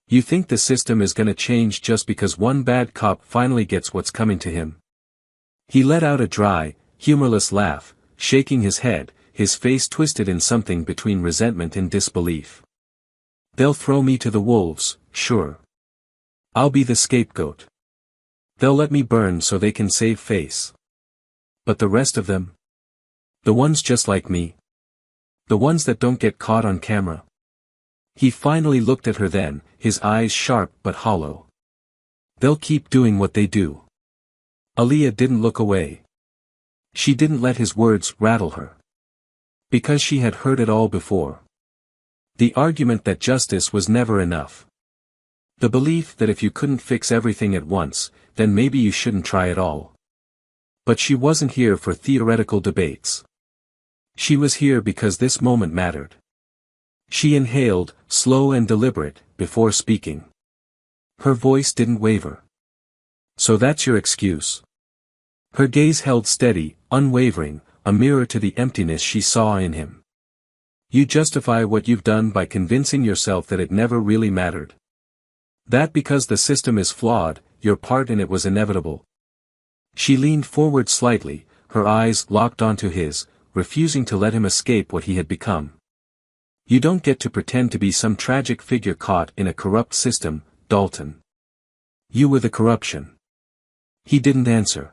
You think the system is gonna change just because one bad cop finally gets what's coming to him? He let out a dry, humorless laugh, shaking his head, his face twisted in something between resentment and disbelief. They'll throw me to the wolves, sure. I'll be the scapegoat. They'll let me burn so they can save face. But the rest of them? The ones just like me? The ones that don't get caught on camera? He finally looked at her then, his eyes sharp but hollow. They'll keep doing what they do. Aaliyah didn't look away. She didn't let his words rattle her. Because she had heard it all before. The argument that justice was never enough. The belief that if you couldn't fix everything at once, then maybe you shouldn't try at all. But she wasn't here for theoretical debates. She was here because this moment mattered. She inhaled, slow and deliberate, before speaking. Her voice didn't waver. So that's your excuse? Her gaze held steady, unwavering, a mirror to the emptiness she saw in him. You justify what you've done by convincing yourself that it never really mattered. That because the system is flawed, your part in it was inevitable. She leaned forward slightly, her eyes locked onto his, refusing to let him escape what he had become. You don't get to pretend to be some tragic figure caught in a corrupt system, Dalton. You were the corruption. He didn't answer.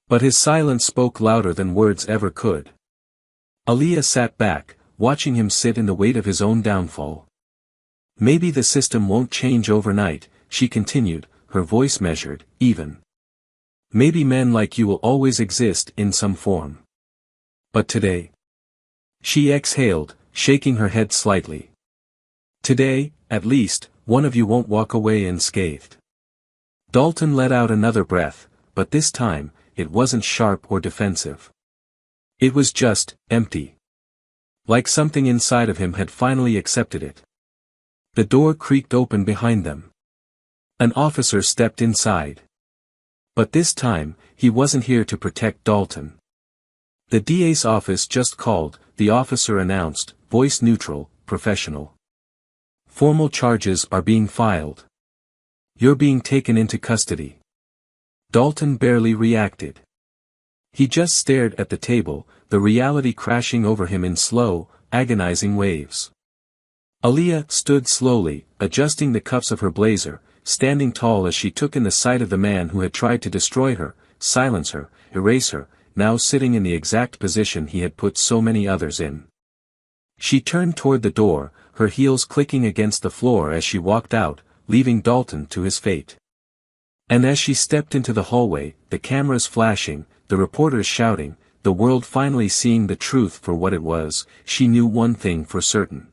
But his silence spoke louder than words ever could. Aaliyah sat back, watching him sit in the weight of his own downfall. Maybe the system won't change overnight, she continued, her voice measured, even. Maybe men like you will always exist in some form. But today. She exhaled, shaking her head slightly. Today, at least, one of you won't walk away unscathed. Dalton let out another breath, but this time, it wasn't sharp or defensive. It was just, empty. Like something inside of him had finally accepted it. The door creaked open behind them. An officer stepped inside. But this time, he wasn't here to protect Dalton. The DA's office just called, the officer announced, voice neutral, professional. Formal charges are being filed. You're being taken into custody. Dalton barely reacted. He just stared at the table, the reality crashing over him in slow, agonizing waves. Aaliyah stood slowly, adjusting the cuffs of her blazer, standing tall as she took in the sight of the man who had tried to destroy her, silence her, erase her, now sitting in the exact position he had put so many others in. She turned toward the door, her heels clicking against the floor as she walked out, leaving Dalton to his fate. And as she stepped into the hallway, the cameras flashing, the reporters shouting, the world finally seeing the truth for what it was, she knew one thing for certain.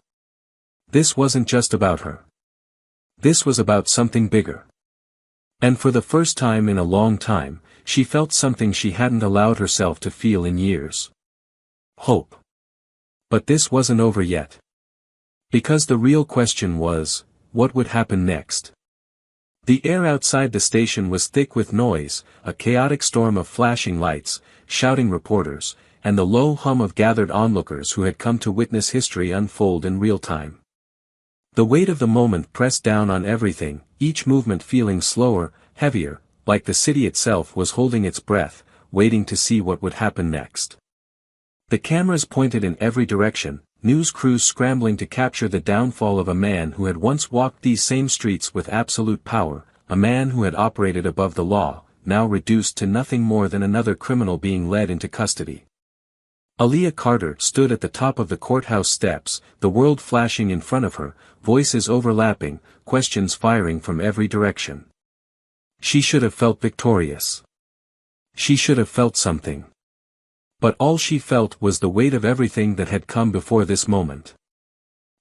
This wasn't just about her. This was about something bigger. And for the first time in a long time, she felt something she hadn't allowed herself to feel in years. Hope. But this wasn't over yet. Because the real question was, what would happen next? The air outside the station was thick with noise, a chaotic storm of flashing lights, shouting reporters, and the low hum of gathered onlookers who had come to witness history unfold in real time. The weight of the moment pressed down on everything, each movement feeling slower, heavier, like the city itself was holding its breath, waiting to see what would happen next. The cameras pointed in every direction, news crews scrambling to capture the downfall of a man who had once walked these same streets with absolute power, a man who had operated above the law, now reduced to nothing more than another criminal being led into custody. Aaliyah Carter stood at the top of the courthouse steps, the world flashing in front of her, voices overlapping, questions firing from every direction. She should have felt victorious. She should have felt something. But all she felt was the weight of everything that had come before this moment.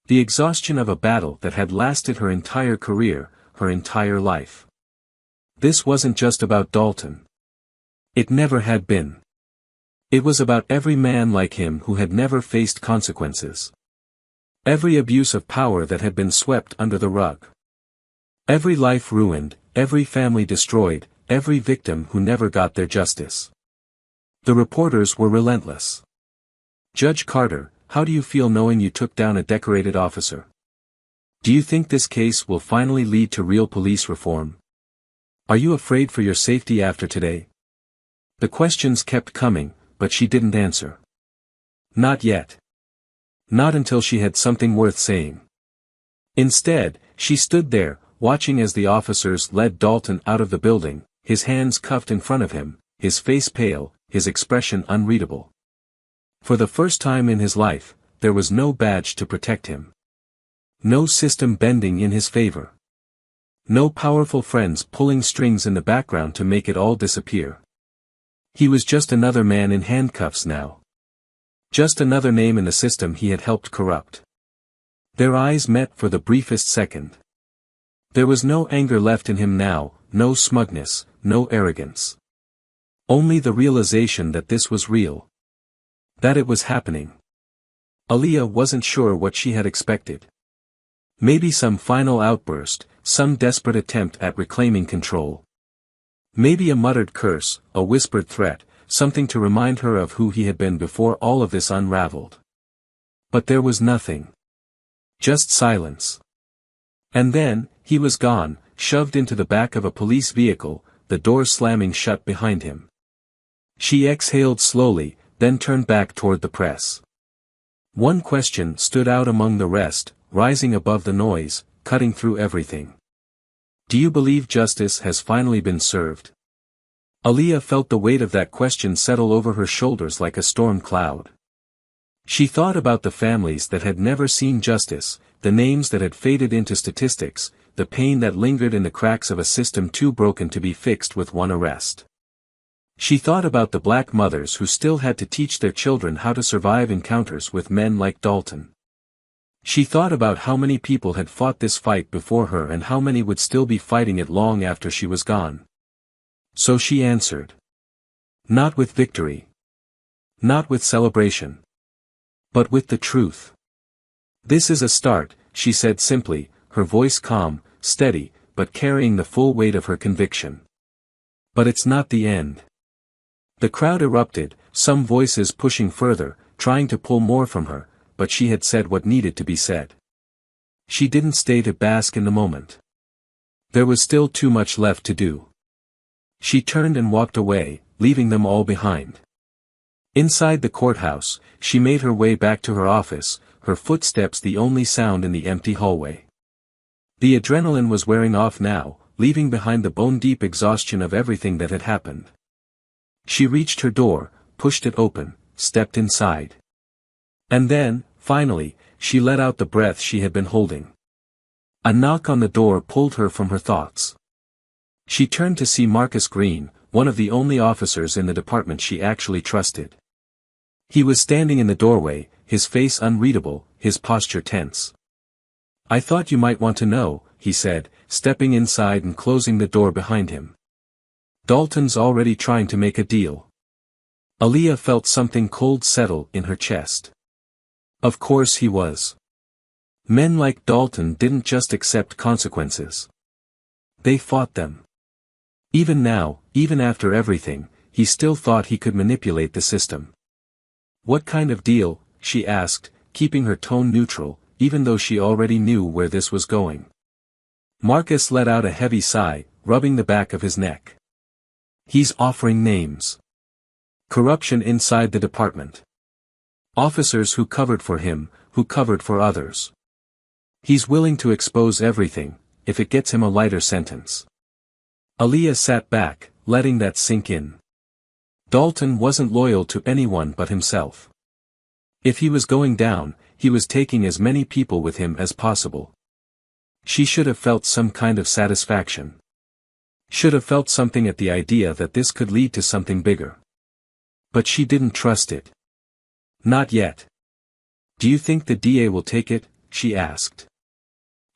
The exhaustion of a battle that had lasted her entire career, her entire life. This wasn't just about Dalton. It never had been. It was about every man like him who had never faced consequences. Every abuse of power that had been swept under the rug. Every life ruined, every family destroyed, every victim who never got their justice. The reporters were relentless. Judge Carter, how do you feel knowing you took down a decorated officer? Do you think this case will finally lead to real police reform? Are you afraid for your safety after today? The questions kept coming, but she didn't answer. Not yet. Not until she had something worth saying. Instead, she stood there, watching as the officers led Dalton out of the building, his hands cuffed in front of him, his face pale, his expression unreadable. For the first time in his life, there was no badge to protect him. No system bending in his favor. No powerful friends pulling strings in the background to make it all disappear. He was just another man in handcuffs now. Just another name in the system he had helped corrupt. Their eyes met for the briefest second. There was no anger left in him now, no smugness, no arrogance. Only the realization that this was real. That it was happening. Aaliyah wasn't sure what she had expected. Maybe some final outburst, some desperate attempt at reclaiming control. Maybe a muttered curse, a whispered threat, something to remind her of who he had been before all of this unraveled. But there was nothing. Just silence. And then, he was gone, shoved into the back of a police vehicle, the door slamming shut behind him. She exhaled slowly, then turned back toward the press. One question stood out among the rest, rising above the noise, cutting through everything. Do you believe justice has finally been served? Aaliyah felt the weight of that question settle over her shoulders like a storm cloud. She thought about the families that had never seen justice, the names that had faded into statistics, the pain that lingered in the cracks of a system too broken to be fixed with one arrest. She thought about the black mothers who still had to teach their children how to survive encounters with men like Dalton. She thought about how many people had fought this fight before her and how many would still be fighting it long after she was gone. So she answered. Not with victory. Not with celebration. But with the truth. This is a start, she said simply, her voice calm, steady, but carrying the full weight of her conviction. But it's not the end. The crowd erupted, some voices pushing further, trying to pull more from her, but she had said what needed to be said. She didn't stay to bask in the moment. There was still too much left to do. She turned and walked away, leaving them all behind. Inside the courthouse, she made her way back to her office, her footsteps the only sound in the empty hallway. The adrenaline was wearing off now, leaving behind the bone-deep exhaustion of everything that had happened. She reached her door, pushed it open, stepped inside. And then, finally, she let out the breath she had been holding. A knock on the door pulled her from her thoughts. She turned to see Marcus Green, one of the only officers in the department she actually trusted. He was standing in the doorway, his face unreadable, his posture tense. "I thought you might want to know," he said, stepping inside and closing the door behind him. "Dalton's already trying to make a deal." Aaliyah felt something cold settle in her chest. Of course he was. Men like Dalton didn't just accept consequences. They fought them. Even now, even after everything, he still thought he could manipulate the system. "What kind of deal?" she asked, keeping her tone neutral, even though she already knew where this was going. Marcus let out a heavy sigh, rubbing the back of his neck. "He's offering names. Corruption inside the department. Officers who covered for him, who covered for others. He's willing to expose everything, if it gets him a lighter sentence." Aaliyah sat back, letting that sink in. Dalton wasn't loyal to anyone but himself. If he was going down, he was taking as many people with him as possible. She should have felt some kind of satisfaction. Should have felt something at the idea that this could lead to something bigger. But she didn't trust it. Not yet. "Do you think the DA will take it?" she asked.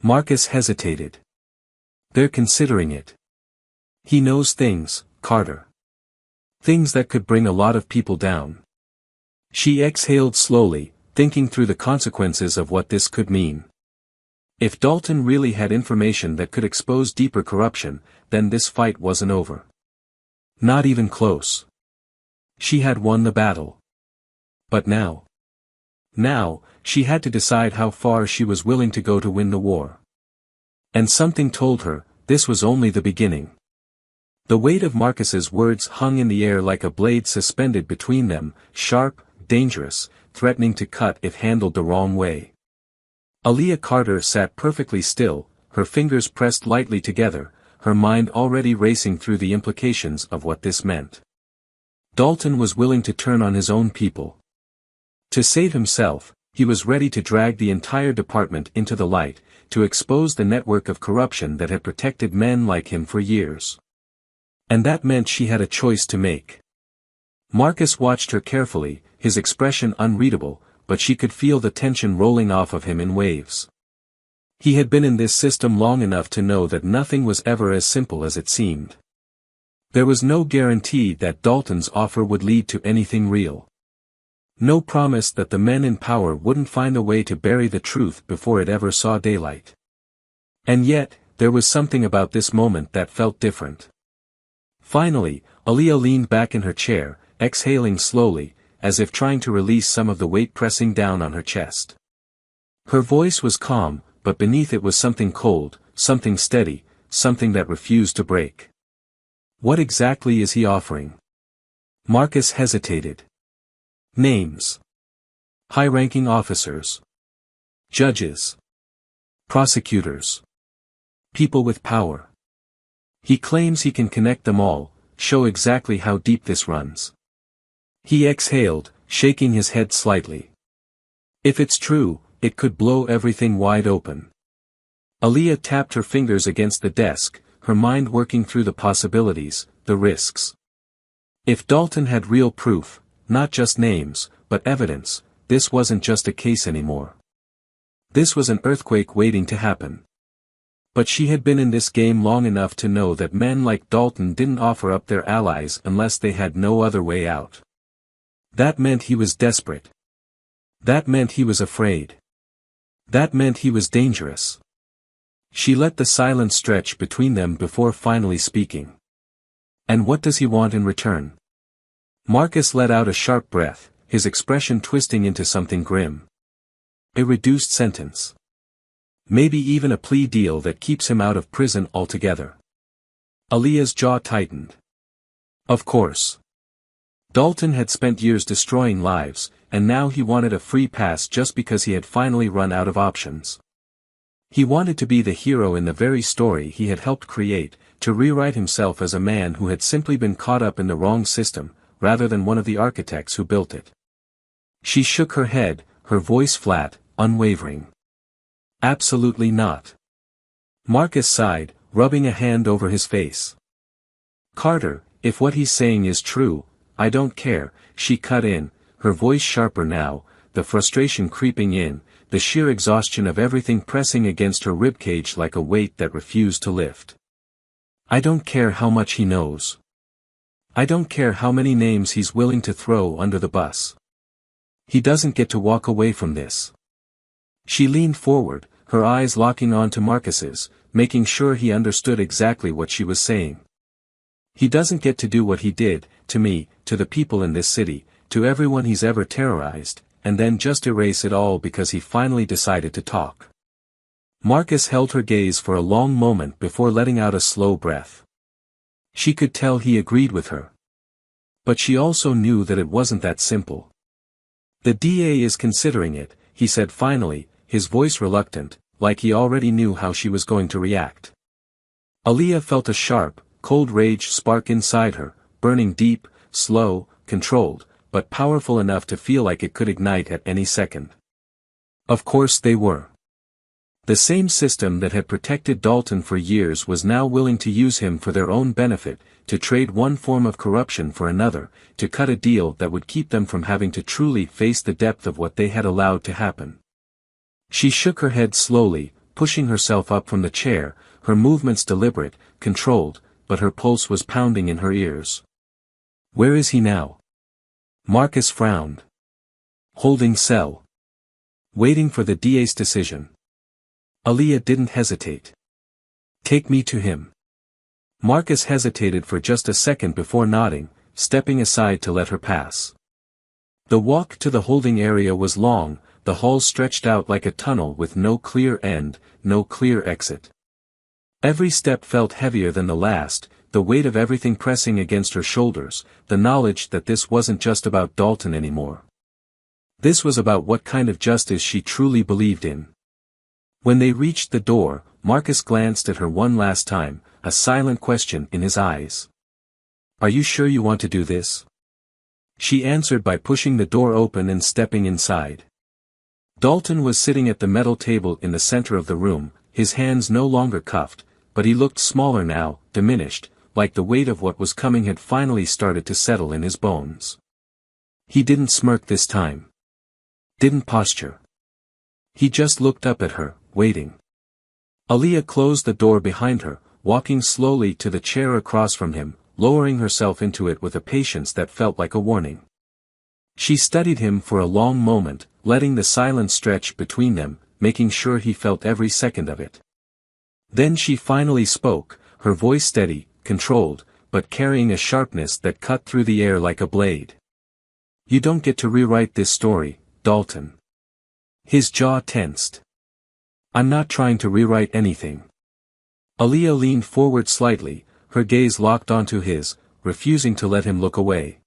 Marcus hesitated. "They're considering it. He knows things, Carter. Things that could bring a lot of people down." She exhaled slowly, thinking through the consequences of what this could mean. If Dalton really had information that could expose deeper corruption, then this fight wasn't over. Not even close. She had won the battle. But now? Now, she had to decide how far she was willing to go to win the war. And something told her, this was only the beginning. The weight of Marcus's words hung in the air like a blade suspended between them, sharp, dangerous, threatening to cut if handled the wrong way. Aaliyah Carter sat perfectly still, her fingers pressed lightly together, her mind already racing through the implications of what this meant. Dalton was willing to turn on his own people. To save himself, he was ready to drag the entire department into the light, to expose the network of corruption that had protected men like him for years. And that meant she had a choice to make. Marcus watched her carefully, his expression unreadable, but she could feel the tension rolling off of him in waves. He had been in this system long enough to know that nothing was ever as simple as it seemed. There was no guarantee that Dalton's offer would lead to anything real. No promise that the men in power wouldn't find a way to bury the truth before it ever saw daylight. And yet, there was something about this moment that felt different. Finally, Aaliyah leaned back in her chair, exhaling slowly, as if trying to release some of the weight pressing down on her chest. Her voice was calm, but beneath it was something cold, something steady, something that refused to break. "What exactly is he offering?" Marcus hesitated. "Names. High-ranking officers. Judges. Prosecutors. People with power. He claims he can connect them all, show exactly how deep this runs." He exhaled, shaking his head slightly. "If it's true, it could blow everything wide open." Aaliyah tapped her fingers against the desk, her mind working through the possibilities, the risks. If Dalton had real proof, not just names, but evidence, this wasn't just a case anymore. This was an earthquake waiting to happen. But she had been in this game long enough to know that men like Dalton didn't offer up their allies unless they had no other way out. That meant he was desperate. That meant he was afraid. That meant he was dangerous. She let the silence stretch between them before finally speaking. "And what does he want in return?" Marcus let out a sharp breath, his expression twisting into something grim. "A reduced sentence. Maybe even a plea deal that keeps him out of prison altogether." Aaliyah's jaw tightened. Of course. Dalton had spent years destroying lives, and now he wanted a free pass just because he had finally run out of options. He wanted to be the hero in the very story he had helped create, to rewrite himself as a man who had simply been caught up in the wrong system, rather than one of the architects who built it. She shook her head, her voice flat, unwavering. "Absolutely not." Marcus sighed, rubbing a hand over his face. "Carter, if what he's saying is true, I don't care," she cut in, her voice sharper now, the frustration creeping in, the sheer exhaustion of everything pressing against her ribcage like a weight that refused to lift. I don't care how much he knows. I don't care how many names he's willing to throw under the bus. He doesn't get to walk away from this. She leaned forward, her eyes locking onto Marcus's, making sure he understood exactly what she was saying. He doesn't get to do what he did, to me, to the people in this city, to everyone he's ever terrorized, and then just erase it all because he finally decided to talk. Marcus held her gaze for a long moment before letting out a slow breath. She could tell he agreed with her. But she also knew that it wasn't that simple. The DA is considering it, he said finally, his voice reluctant, like he already knew how she was going to react. Aaliyah felt a sharp, cold rage spark inside her, burning deep, slow, controlled, but powerful enough to feel like it could ignite at any second. Of course they were. The same system that had protected Dalton for years was now willing to use him for their own benefit, to trade one form of corruption for another, to cut a deal that would keep them from having to truly face the depth of what they had allowed to happen. She shook her head slowly, pushing herself up from the chair, her movements deliberate, controlled, but her pulse was pounding in her ears. Where is he now? Marcus frowned. Holding cell. Waiting for the DA's decision. Aaliyah didn't hesitate. Take me to him. Marcus hesitated for just a second before nodding, stepping aside to let her pass. The walk to the holding area was long, the hall stretched out like a tunnel with no clear end, no clear exit. Every step felt heavier than the last, the weight of everything pressing against her shoulders, the knowledge that this wasn't just about Dalton anymore. This was about what kind of justice she truly believed in. When they reached the door, Marcus glanced at her one last time, a silent question in his eyes. Are you sure you want to do this? She answered by pushing the door open and stepping inside. Dalton was sitting at the metal table in the center of the room, his hands no longer cuffed, but he looked smaller now, diminished, like the weight of what was coming had finally started to settle in his bones. He didn't smirk this time. Didn't posture. He just looked up at her, waiting. Aaliyah closed the door behind her, walking slowly to the chair across from him, lowering herself into it with a patience that felt like a warning. She studied him for a long moment, letting the silence stretch between them, making sure he felt every second of it. Then she finally spoke, her voice steady, controlled, but carrying a sharpness that cut through the air like a blade. You don't get to rewrite this story, Dalton. His jaw tensed. I'm not trying to rewrite anything. Aaliyah leaned forward slightly, her gaze locked onto his, refusing to let him look away.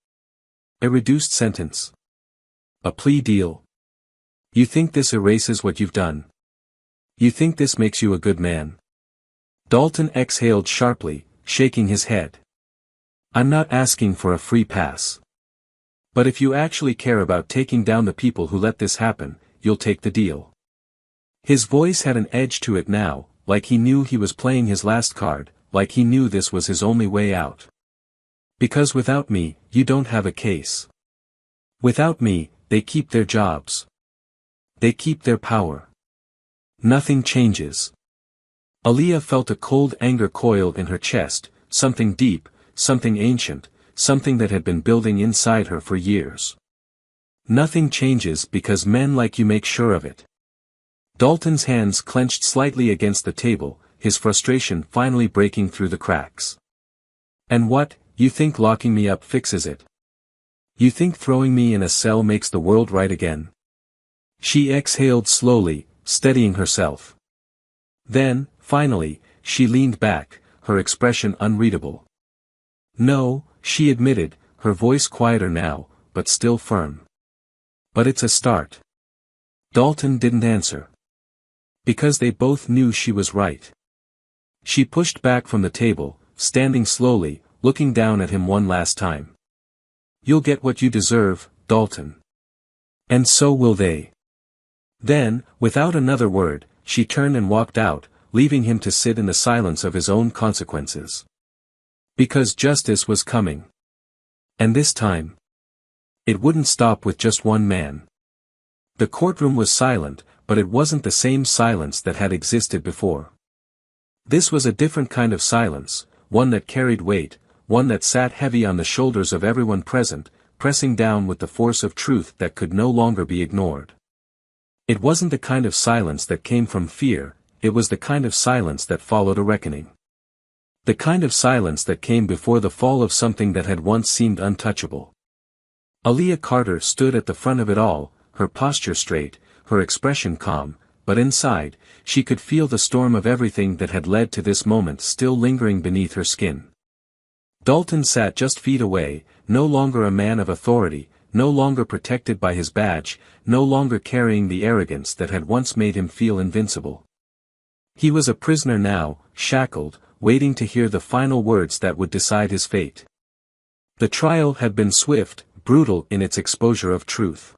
A reduced sentence. A plea deal. You think this erases what you've done? You think this makes you a good man? Dalton exhaled sharply, shaking his head. I'm not asking for a free pass. But if you actually care about taking down the people who let this happen, you'll take the deal. His voice had an edge to it now, like he knew he was playing his last card, like he knew this was his only way out. Because without me, you don't have a case. Without me, they keep their jobs. They keep their power. Nothing changes. Aaliyah felt a cold anger coil in her chest, something deep, something ancient, something that had been building inside her for years. Nothing changes because men like you make sure of it. Dalton's hands clenched slightly against the table, his frustration finally breaking through the cracks. And what, you think locking me up fixes it? You think throwing me in a cell makes the world right again? She exhaled slowly, steadying herself. Then, finally, she leaned back, her expression unreadable. No, she admitted, her voice quieter now, but still firm. But it's a start. Dalton didn't answer. Because they both knew she was right. She pushed back from the table, standing slowly, looking down at him one last time. You'll get what you deserve, Dalton. And so will they. Then, without another word, she turned and walked out, leaving him to sit in the silence of his own consequences. Because justice was coming. And this time, It wouldn't stop with just one man. The courtroom was silent, but it wasn't the same silence that had existed before. This was a different kind of silence, one that carried weight, one that sat heavy on the shoulders of everyone present, pressing down with the force of truth that could no longer be ignored. It wasn't the kind of silence that came from fear, it was the kind of silence that followed a reckoning. The kind of silence that came before the fall of something that had once seemed untouchable. Aaliyah Carter stood at the front of it all, her posture straight, her expression calm, but inside, she could feel the storm of everything that had led to this moment still lingering beneath her skin. Dalton sat just feet away, no longer a man of authority, no longer protected by his badge, no longer carrying the arrogance that had once made him feel invincible. He was a prisoner now, shackled, waiting to hear the final words that would decide his fate. The trial had been swift, brutal in its exposure of truth.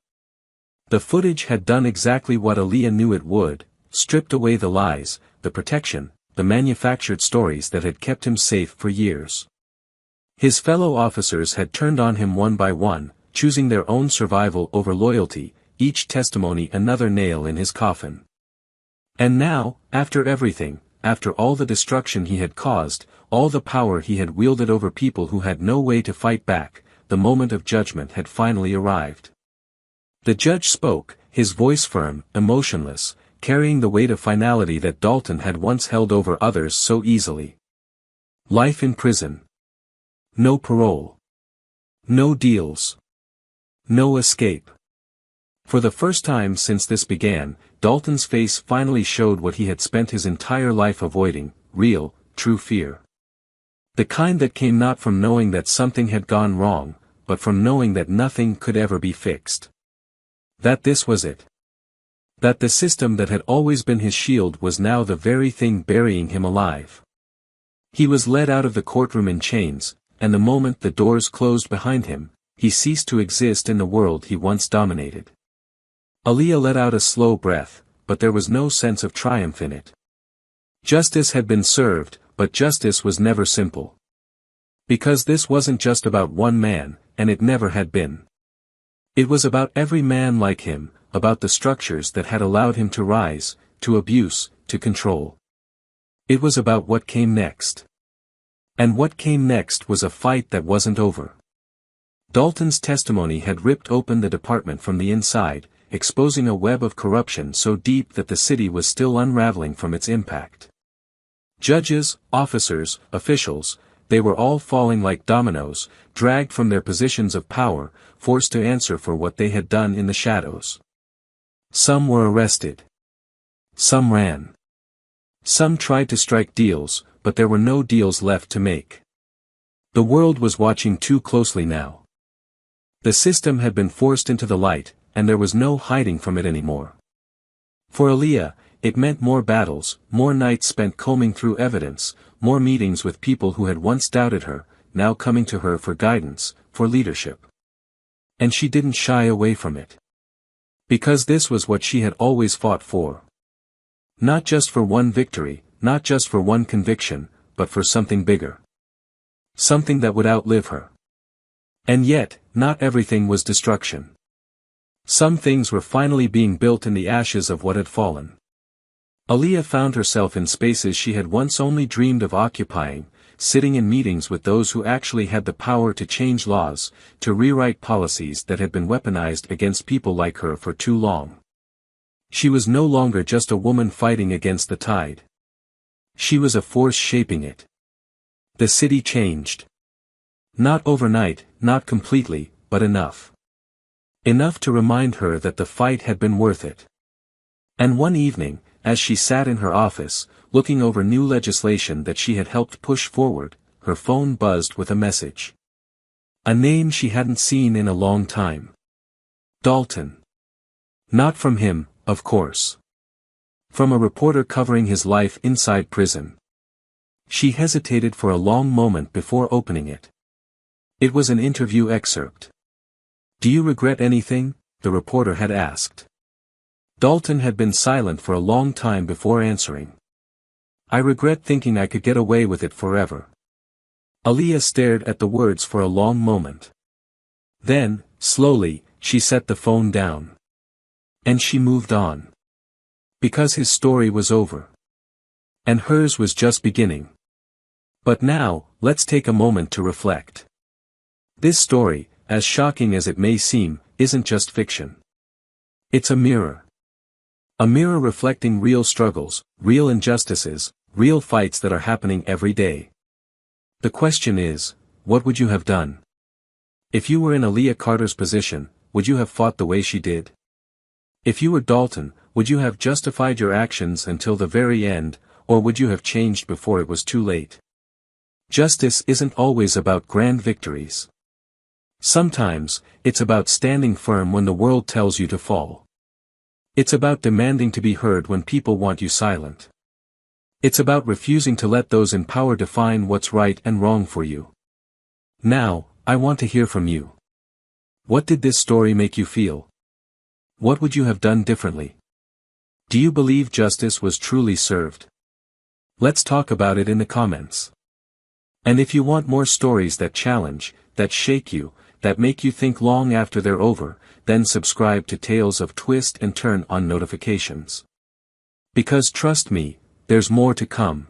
The footage had done exactly what Aaliyah knew it would, stripped away the lies, the protection, the manufactured stories that had kept him safe for years. His fellow officers had turned on him one by one, choosing their own survival over loyalty, each testimony another nail in his coffin. And now, after everything, after all the destruction he had caused, all the power he had wielded over people who had no way to fight back, the moment of judgment had finally arrived. The judge spoke, his voice firm, emotionless, carrying the weight of finality that Dalton had once held over others so easily. Life in prison. No parole. No deals. No escape. For the first time since this began, Dalton's face finally showed what he had spent his entire life avoiding, real, true fear. The kind that came not from knowing that something had gone wrong, but from knowing that nothing could ever be fixed. That this was it. That the system that had always been his shield was now the very thing burying him alive. He was led out of the courtroom in chains, and the moment the doors closed behind him, he ceased to exist in the world he once dominated. Aaliyah let out a slow breath, but there was no sense of triumph in it. Justice had been served, but justice was never simple. Because this wasn't just about one man, and it never had been. It was about every man like him, about the structures that had allowed him to rise, to abuse, to control. It was about what came next. And what came next was a fight that wasn't over. Dalton's testimony had ripped open the department from the inside, exposing a web of corruption so deep that the city was still unraveling from its impact. Judges, officers, officials, they were all falling like dominoes, dragged from their positions of power, forced to answer for what they had done in the shadows. Some were arrested. Some ran. Some tried to strike deals, but there were no deals left to make. The world was watching too closely now. The system had been forced into the light, and there was no hiding from it anymore. For Aaliyah, it meant more battles, more nights spent combing through evidence, more meetings with people who had once doubted her, now coming to her for guidance, for leadership. And she didn't shy away from it. Because this was what she had always fought for. Not just for one victory, not just for one conviction, but for something bigger. Something that would outlive her. And yet, not everything was destruction. Some things were finally being built in the ashes of what had fallen. Aaliyah found herself in spaces she had once only dreamed of occupying, sitting in meetings with those who actually had the power to change laws, to rewrite policies that had been weaponized against people like her for too long. She was no longer just a woman fighting against the tide. She was a force shaping it. The city changed. Not overnight, not completely, but enough. Enough to remind her that the fight had been worth it. And one evening, as she sat in her office, looking over new legislation that she had helped push forward, her phone buzzed with a message. A name she hadn't seen in a long time. Dalton. Not from him, of course. From a reporter covering his life inside prison. She hesitated for a long moment before opening it. It was an interview excerpt. "Do you regret anything?" the reporter had asked. Dalton had been silent for a long time before answering. "I regret thinking I could get away with it forever." Aaliyah stared at the words for a long moment. Then, Slowly, she set the phone down. And she moved on. Because his story was over. And hers was just beginning. But now, let's take a moment to reflect. This story, as shocking as it may seem, isn't just fiction. It's a mirror. A mirror reflecting real struggles, real injustices, real fights that are happening every day. The question is, what would you have done? If you were in Aaliyah Carter's position, would you have fought the way she did? If you were Dalton, would you have justified your actions until the very end, or would you have changed before it was too late? Justice isn't always about grand victories. Sometimes, it's about standing firm when the world tells you to fall. It's about demanding to be heard when people want you silent. It's about refusing to let those in power define what's right and wrong for you. Now, I want to hear from you. What did this story make you feel? What would you have done differently? Do you believe justice was truly served? Let's talk about it in the comments. And if you want more stories that challenge, that shake you, that make you think long after they're over, then subscribe to Tales of Twist and turn on notifications. Because trust me, there's more to come.